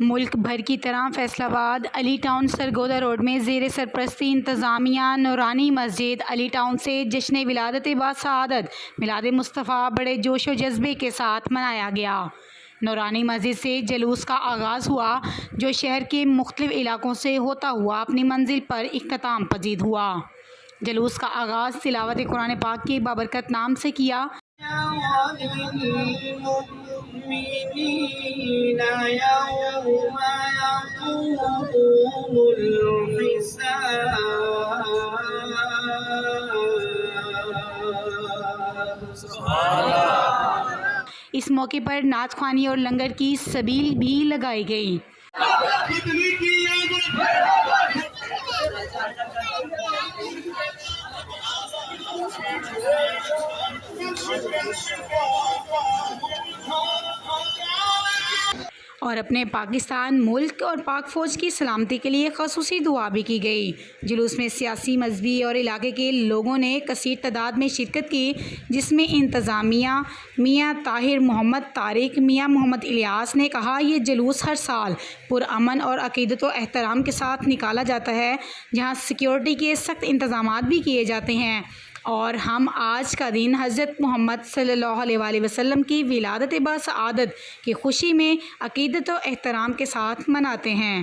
ملک بھر کی طرح فیصل آباد علی ٹاؤن سرگودا روڈ میں زیر سرپرستی انتظامیہ نورانی مسجد علی ٹاؤن سے جشن ولادت باسعادت میلاد مصطفیٰ بڑے جوش و جذبے کے ساتھ منایا گیا۔ نورانی مسجد سے جلوس کا آغاز ہوا جو شہر کے مختلف علاقوں سے ہوتا ہوا اپنی منزل پر اختتام پذیر ہوا۔ جلوس کا آغاز تلاوت قرآن پاک کے بابرکت نام سے کیا۔ اس موقع پر نعت خوانی اور لنگر کی سبیل بھی لگائی گئی۔ اور اپنے پاکستان ملک اور پاک فوج کی سلامتی کے لیے خصوصی دعا بھی کی گئی۔ جلوس میں سیاسی، مذہبی اور علاقے کے لوگوں نے کثیر تعداد میں شرکت کی، جس میں انتظامیہ میاں طاہر محمد طارق، میاں محمد الیاس نے کہا یہ جلوس ہر سال پرامن اور عقیدت و احترام کے ساتھ نکالا جاتا ہے، جہاں سیکیورٹی کے سخت انتظامات بھی کیے جاتے ہیں، اور ہم آج کا دن حضرت محمد صلی اللہ علیہ وآلہ وسلم کی ولادت باسعادت کی خوشی میں عقیدت و احترام کے ساتھ مناتے ہیں۔